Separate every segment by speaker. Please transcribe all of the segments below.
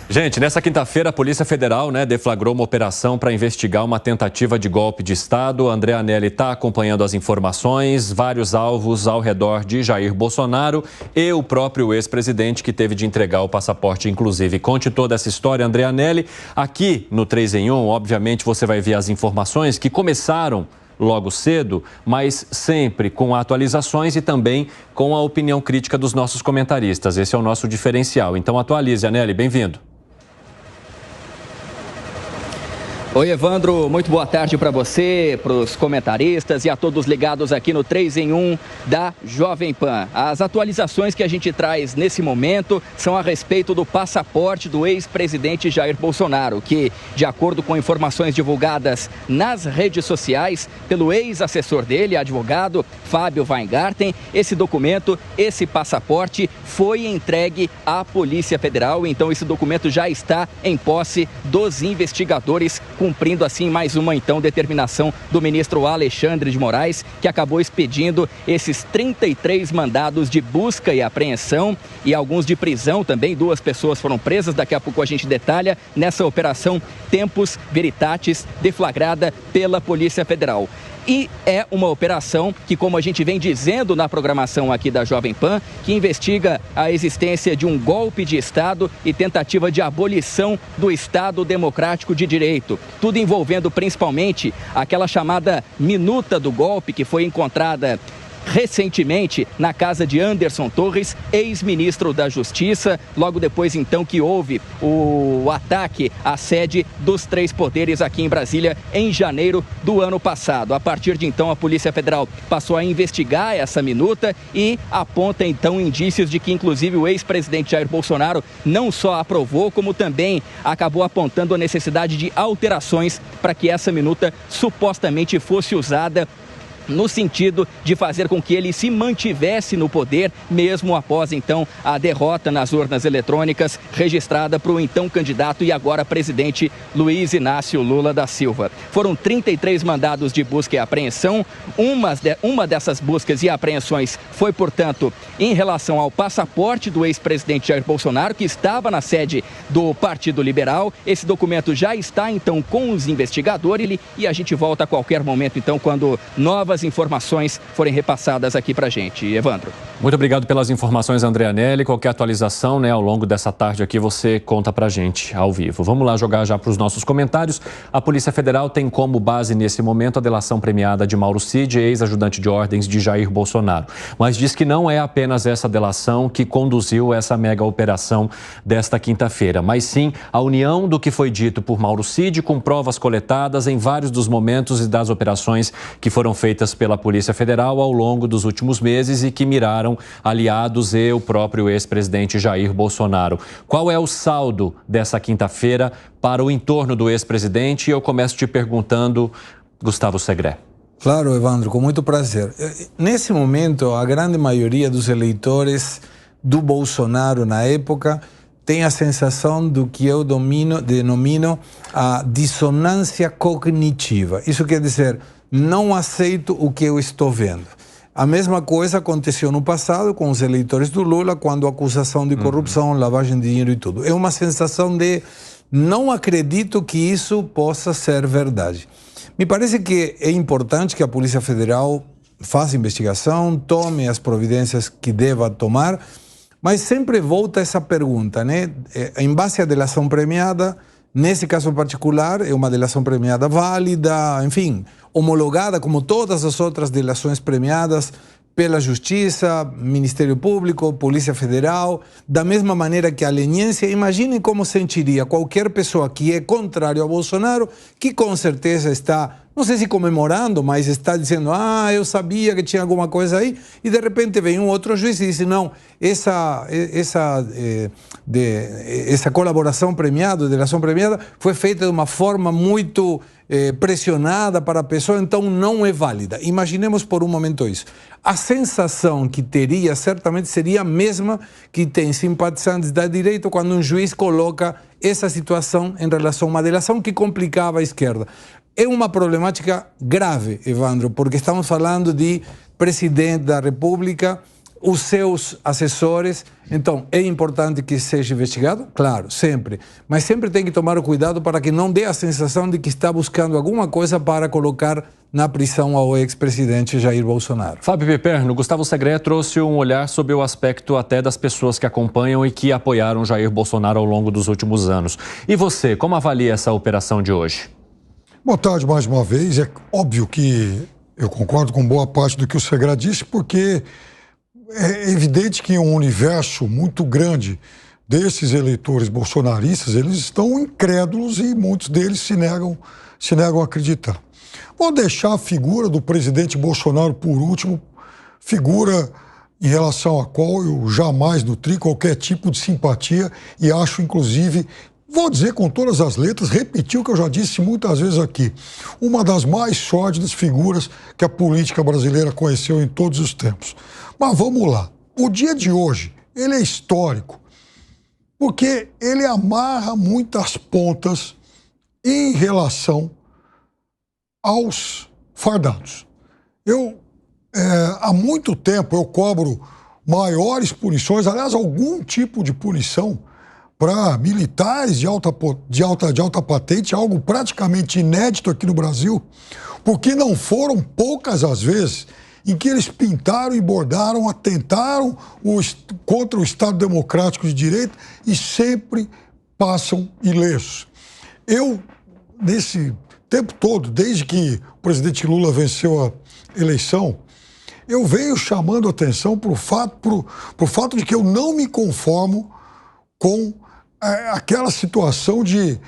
Speaker 1: Gente, nessa quinta-feira a Polícia Federal deflagrou uma operação para investigar uma tentativa de golpe de Estado. André Anelli está acompanhando as informações, vários alvos ao redor de Jair Bolsonaro e o próprio ex-presidente que teve de entregar o passaporte, inclusive. Conte toda essa história, André Anelli. Aqui no 3 em 1, obviamente, você vai ver as informações que começaram logo cedo, mas sempre com atualizações e também com a opinião crítica dos nossos comentaristas. Esse é o nosso diferencial. Então atualize, Anelli, bem-vindo.
Speaker 2: Oi, Evandro, muito boa tarde para você, para os comentaristas e a todos ligados aqui no 3 em 1 da Jovem Pan. As atualizações que a gente traz nesse momento são a respeito do passaporte do ex-presidente Jair Bolsonaro, que, de acordo com informações divulgadas nas redes sociais pelo ex-assessor dele, advogado Fábio Weingarten, esse documento, esse passaporte foi entregue à Polícia Federal. Então, esse documento já está em posse dos investigadores, cumprindo assim mais uma determinação do ministro Alexandre de Moraes, que acabou expedindo esses 33 mandados de busca e apreensão e alguns de prisão também. 2 pessoas foram presas, daqui a pouco a gente detalha, nessa operação Tempus Veritatis, deflagrada pela Polícia Federal. E é uma operação que, como a gente vem dizendo na programação aqui da Jovem Pan, que investiga a existência de um golpe de Estado e tentativa de abolição do Estado Democrático de Direito. Tudo envolvendo principalmente aquela chamada minuta do golpe que foi encontrada recentemente na casa de Anderson Torres, ex-ministro da Justiça, logo depois então que houve o ataque à sede dos 3 poderes aqui em Brasília em janeiro do ano passado. A partir de então a Polícia Federal passou a investigar essa minuta e aponta então indícios de que inclusive o ex-presidente Jair Bolsonaro não só aprovou, como também acabou apontando a necessidade de alterações para que essa minuta supostamente fosse usada no sentido de fazer com que ele se mantivesse no poder, mesmo após, então, a derrota nas urnas eletrônicas registrada para o então candidato e agora presidente Luiz Inácio Lula da Silva. Foram 33 mandados de busca e apreensão. Uma dessas buscas e apreensões foi, portanto, em relação ao passaporte do ex-presidente Jair Bolsonaro, que estava na sede do Partido Liberal. Esse documento já está, então, com os investigadores e a gente volta a qualquer momento, então, quando novas informações forem repassadas aqui pra gente. Evandro.
Speaker 1: Muito obrigado pelas informações, André Anelli. Qualquer atualização, ao longo dessa tarde aqui, você conta pra gente ao vivo. Vamos lá jogar já para os nossos comentários. A Polícia Federal tem como base nesse momento a delação premiada de Mauro Cid, ex-ajudante de ordens de Jair Bolsonaro. Mas diz que não é apenas essa delação que conduziu essa mega operação desta quinta-feira, mas sim a união do que foi dito por Mauro Cid com provas coletadas em vários dos momentos e das operações que foram feitas pela Polícia Federal ao longo dos últimos meses e que miraram aliados e o próprio ex-presidente Jair Bolsonaro. Qual é o saldo dessa quinta-feira para o entorno do ex-presidente? E eu começo te perguntando, Gustavo Segré.
Speaker 3: Claro, Evandro, com muito prazer. Nesse momento, a grande maioria dos eleitores do Bolsonaro na época tem a sensação do que eu denomino a dissonância cognitiva. Isso quer dizer, não aceito o que eu estou vendo. A mesma coisa aconteceu no passado com os eleitores do Lula, quando a acusação de corrupção, lavagem de dinheiro e tudo. É uma sensação de não acredito que isso possa ser verdade. Me parece que é importante que a Polícia Federal faça investigação, tome as providências que deva tomar, mas sempre volta essa pergunta, em base à delação premiada, nesse caso particular, é uma delação premiada válida, enfim, homologada como todas as outras delações premiadas pela Justiça, Ministério Público, Polícia Federal, da mesma maneira que a leniência. Imaginem como sentiria qualquer pessoa que é contrário a Bolsonaro, que com certeza está, não sei se comemorando, mas está dizendo, eu sabia que tinha alguma coisa aí, e de repente vem um outro juiz e diz, não, essa colaboração premiada, delação premiada, foi feita de uma forma muito pressionada para a pessoa, então não é válida. Imaginemos por um momento isso. A sensação que teria certamente seria a mesma que tem simpatizantes da direita quando um juiz coloca essa situação em relação a uma delação que complicava a esquerda. É uma problemática grave, Evandro, porque estamos falando de presidente da República os seus assessores. Então, é importante que seja investigado? Claro, sempre. Mas sempre tem que tomar o cuidado para que não dê a sensação de que está buscando alguma coisa para colocar na prisão ao ex-presidente Jair Bolsonaro.
Speaker 1: Fábio Piperno, Gustavo Segré trouxe um olhar sobre o aspecto até das pessoas que acompanham e que apoiaram Jair Bolsonaro ao longo dos últimos anos. E você, como avalia essa operação de hoje?
Speaker 4: Boa tarde mais uma vez. É óbvio que eu concordo com boa parte do que o Segré disse, porque é evidente que em um universo muito grande desses eleitores bolsonaristas, eles estão incrédulos e muitos deles se negam a acreditar. Vou deixar a figura do presidente Bolsonaro por último, figura em relação à qual eu jamais nutri qualquer tipo de simpatia e acho, inclusive, vou dizer com todas as letras, repetir o que eu já disse muitas vezes aqui, uma das mais sórdidas figuras que a política brasileira conheceu em todos os tempos. Mas vamos lá, o dia de hoje, ele é histórico, porque ele amarra muitas pontas em relação aos fardados. Há muito tempo eu cobro maiores punições, aliás, algum tipo de punição para militares de alta patente, algo praticamente inédito aqui no Brasil, porque não foram poucas as vezes em que eles pintaram e bordaram, atentaram contra o Estado Democrático de Direito e sempre passam ilesos. Eu, nesse tempo todo, desde que o presidente Lula venceu a eleição, eu venho chamando a atenção para o fato de que eu não me conformo com aquela situação de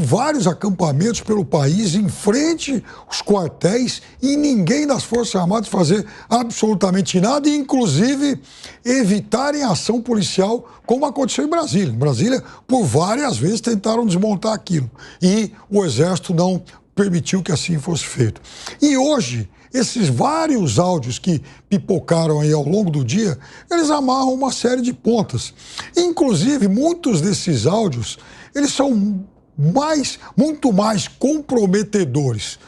Speaker 4: vários acampamentos pelo país, em frente aos quartéis, e ninguém das Forças Armadas fazer absolutamente nada, e inclusive evitarem a ação policial, como aconteceu em Brasília. Em Brasília, por várias vezes, tentaram desmontar aquilo, e o Exército não permitiu que assim fosse feito. E hoje, esses vários áudios que pipocaram aí ao longo do dia, eles amarram uma série de pontas. Inclusive, muitos desses áudios, eles são muito mais comprometedores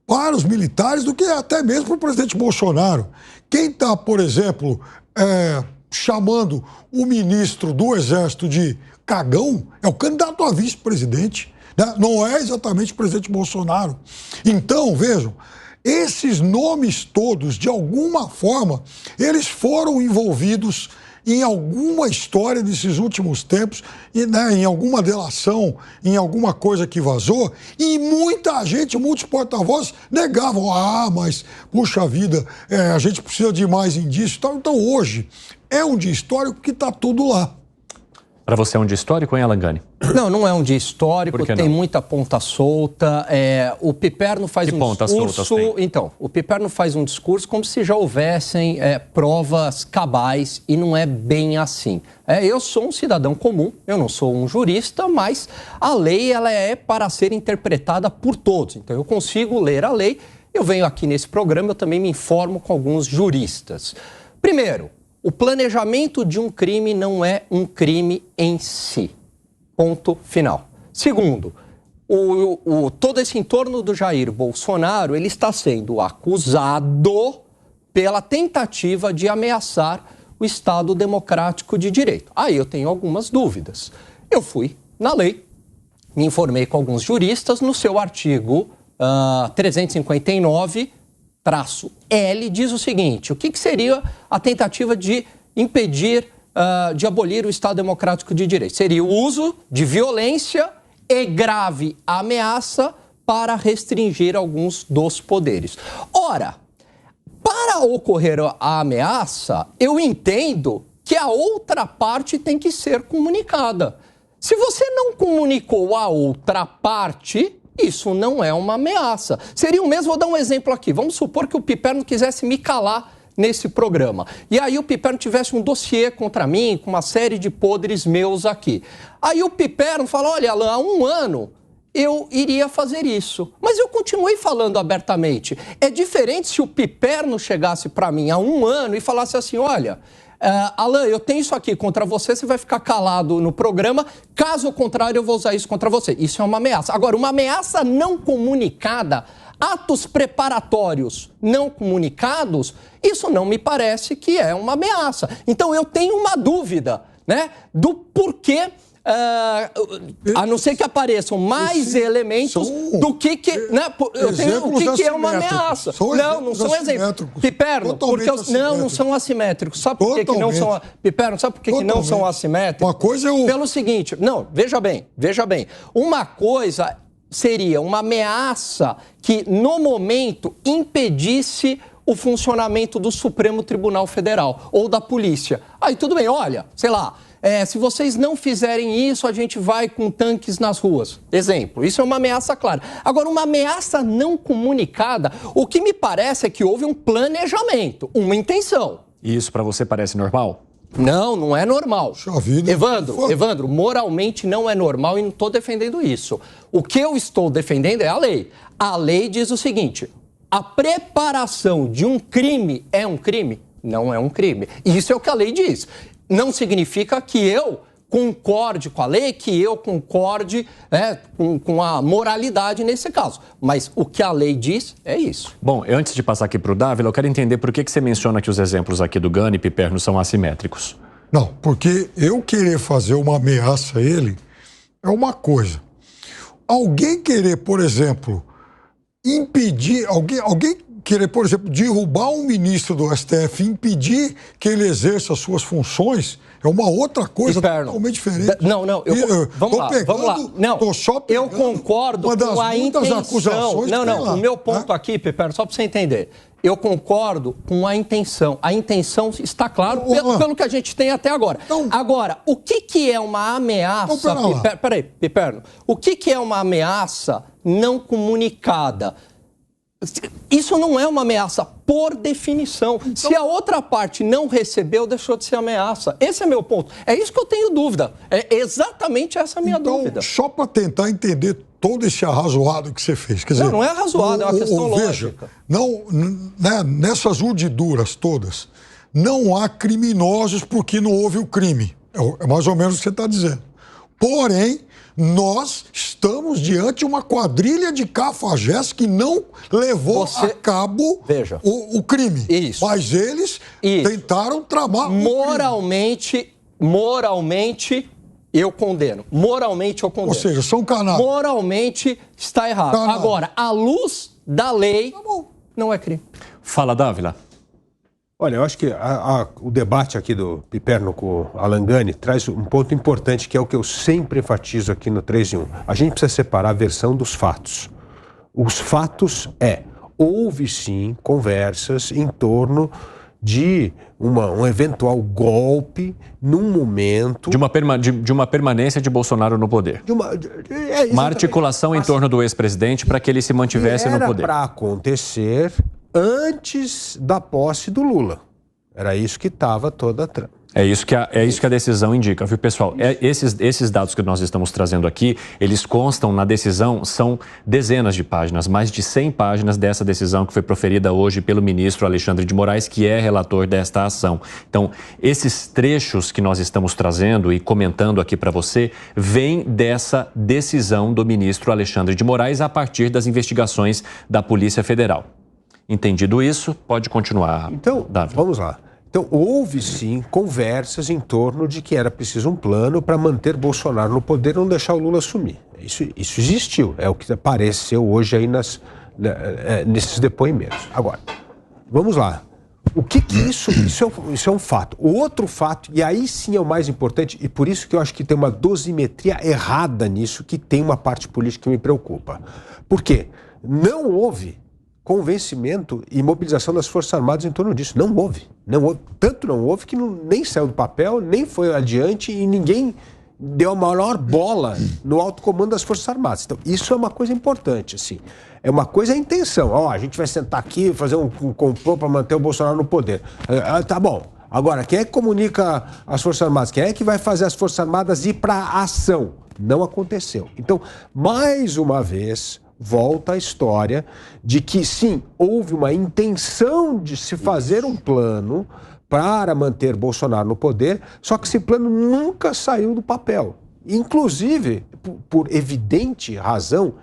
Speaker 4: para os militares do que até mesmo para o presidente Bolsonaro. Quem está, por exemplo, chamando o ministro do Exército de cagão é o candidato a vice-presidente, né? Não é exatamente o presidente Bolsonaro. Então, vejam, esses nomes todos, de alguma forma, eles foram envolvidos em alguma história desses últimos tempos, e, né, em alguma delação, em alguma coisa que vazou, e muita gente, muitos porta-vozes negavam. Mas, puxa vida, a gente precisa de mais indícios. Então, hoje, é um dia histórico que está tudo lá.
Speaker 1: Para você é um dia histórico, hein, Alan Gani?
Speaker 5: Não é um dia histórico, tem muita ponta solta. O Piperno faz um discurso. Então, o Piperno faz um discurso como se já houvessem provas cabais, e não é bem assim. Eu sou um cidadão comum, eu não sou um jurista, mas a lei ela é para ser interpretada por todos. Então, eu consigo ler a lei. Eu venho aqui nesse programa, eu também me informo com alguns juristas. Primeiro, o planejamento de um crime não é um crime em si. Ponto final. Segundo, todo esse entorno do Jair Bolsonaro, ele está sendo acusado pela tentativa de ameaçar o Estado Democrático de Direito. Aí eu tenho algumas dúvidas. Eu fui na lei, me informei com alguns juristas, no seu artigo 359... L diz o seguinte: o que seria a tentativa de impedir, de abolir o Estado Democrático de Direito? Seria o uso de violência e grave ameaça para restringir alguns dos poderes. Ora, para ocorrer a ameaça, eu entendo que a outra parte tem que ser comunicada. Se você não comunicou a outra parte, isso não é uma ameaça. Seria o mesmo, vou dar um exemplo aqui. Vamos supor que o Piperno quisesse me calar nesse programa. E aí o Piperno tivesse um dossiê contra mim, com uma série de podres meus aqui. Aí o Piperno fala: olha, Alan, há 1 ano eu iria fazer isso. Mas eu continuei falando abertamente. É diferente se o Piperno chegasse para mim há 1 ano e falasse assim: olha, Alan, eu tenho isso aqui contra você, você vai ficar calado no programa, caso contrário eu vou usar isso contra você. Isso é uma ameaça. Agora, uma ameaça não comunicada, atos preparatórios não comunicados, isso não me parece que é uma ameaça. Então eu tenho uma dúvida, né, do porquê, a não ser que apareçam mais elementos do que né, eu tenho, o que é uma ameaça. Não são exemplos. Piperno, porque não são assimétricos. Sabe por que não são? Piperno, sabe por que não são assimétricos?
Speaker 4: Uma coisa é o...
Speaker 5: Pelo seguinte, não, veja bem. Uma coisa seria uma ameaça que, no momento, impedisse o funcionamento do Supremo Tribunal Federal ou da polícia. Aí tudo bem, olha, sei lá, se vocês não fizerem isso, a gente vai com tanques nas ruas. Exemplo, isso é uma ameaça clara. Agora, uma ameaça não comunicada, o que me parece é que houve um planejamento, uma intenção.
Speaker 1: E isso para você parece normal?
Speaker 5: Não é normal. Evandro, moralmente não é normal e não estou defendendo isso. O que eu estou defendendo é a lei. A lei diz o seguinte: a preparação de um crime é um crime? Não é um crime. Isso é o que a lei diz. Não significa que eu concorde com a lei, que eu concorde com a moralidade nesse caso. Mas o que a lei diz é isso.
Speaker 1: Bom, antes de passar aqui para o Dávila, eu quero entender por que você menciona que os exemplos aqui do Gani e Piperno são assimétricos.
Speaker 4: Não, porque eu querer fazer uma ameaça a ele é uma coisa. Alguém querer, por exemplo, impedir... Alguém querer, por exemplo, derrubar um ministro do STF, impedir que ele exerça as suas funções, é uma outra coisa totalmente diferente.
Speaker 5: Vamos lá. Não, eu concordo com a intenção. O meu ponto aqui, Piperno, só para você entender. Eu concordo com a intenção. A intenção está claro pelo que a gente tem até agora. Agora, o que é uma ameaça... Peraí, Piperno. O que é uma ameaça não comunicada? Isso não é uma ameaça, por definição. Se a outra parte não recebeu, deixou de ser ameaça. Esse é meu ponto. É isso que eu tenho dúvida. É exatamente essa a minha dúvida.
Speaker 4: Só para tentar entender todo esse arrazoado que você fez. Quer dizer,
Speaker 5: não é arrazoado, é uma questão lógica.
Speaker 4: Nessas urdiduras todas, não há criminosos porque não houve o crime. É mais ou menos o que você está dizendo. Porém, nós estamos diante de uma quadrilha de cafajés que não levou a cabo o crime.
Speaker 5: Isso.
Speaker 4: Mas eles tentaram tramar
Speaker 5: moralmente, eu condeno. Moralmente, eu condeno.
Speaker 4: Ou seja, são canalhas.
Speaker 5: Moralmente, está errado. Agora, à luz da lei, não é crime.
Speaker 1: Fala, Dávila.
Speaker 6: Olha, eu acho que o debate aqui do Piperno com o Alan Gani traz um ponto importante, que é o que eu sempre enfatizo aqui no 3 em 1. A gente precisa separar a versão dos fatos. Os fatos houve sim conversas em torno de um eventual golpe num momento...
Speaker 1: De uma permanência de Bolsonaro no poder. Uma articulação em torno do ex-presidente para que ele se mantivesse no poder.
Speaker 6: Era para acontecer antes da posse do Lula. Era isso que estava toda a trama.
Speaker 1: É isso que a decisão indica, viu, pessoal? Esses dados que nós estamos trazendo aqui, eles constam na decisão, são dezenas de páginas, mais de 100 páginas dessa decisão que foi proferida hoje pelo ministro Alexandre de Moraes, que é relator desta ação. Então, esses trechos que nós estamos trazendo e comentando aqui para você, vêm dessa decisão do ministro Alexandre de Moraes a partir das investigações da Polícia Federal. Entendido isso, pode continuar,
Speaker 6: então,
Speaker 1: Davi.
Speaker 6: Vamos lá. Então, houve sim conversas em torno de que era preciso um plano para manter Bolsonaro no poder e não deixar o Lula assumir. Isso existiu, é o que apareceu hoje aí nesses depoimentos. Agora, vamos lá. O que isso é um fato. O outro fato, e aí sim é o mais importante, e por isso que eu acho que tem uma dosimetria errada nisso, que tem uma parte política que me preocupa. Por quê? Não houve convencimento e mobilização das Forças Armadas em torno disso. Não houve. Tanto não houve que nem saiu do papel, nem foi adiante e ninguém deu a maior bola no alto comando das Forças Armadas. Então, isso é uma coisa importante, assim. É uma coisa a intenção. A gente vai sentar aqui e fazer um complô para manter o Bolsonaro no poder. Tá bom. Agora, quem é que comunica as Forças Armadas? Quem é que vai fazer as Forças Armadas ir para a ação? Não aconteceu. Então, mais uma vez, volta a história de que, sim, houve uma intenção de se fazer um plano para manter Bolsonaro no poder, só que esse plano nunca saiu do papel. Inclusive, por evidente razão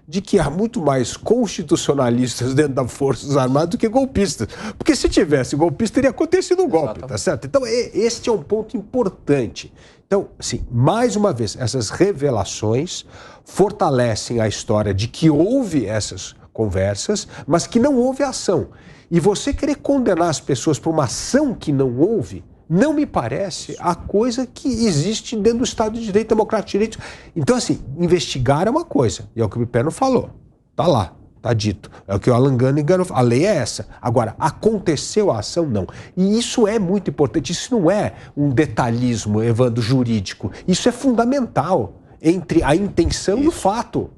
Speaker 6: de que há muito mais constitucionalistas dentro das Forças Armadas do que golpistas. Porque se tivesse golpista, teria acontecido um golpe, tá certo? Então, este é um ponto importante. Então, assim, mais uma vez, essas revelações fortalecem a história de que houve essas conversas, mas que não houve ação. E você querer condenar as pessoas por uma ação que não houve, não me parece a coisa que existe dentro do Estado de Direito, democrático de direito. Então, assim, investigar é uma coisa, e é o que o Piperno falou. Tá lá, tá dito. É o que o Alan Gunningham falou. A lei é essa. Agora, aconteceu a ação? Não. E isso é muito importante. Isso não é um detalhismo, Evandro, jurídico. Isso é fundamental entre a intenção e o fato.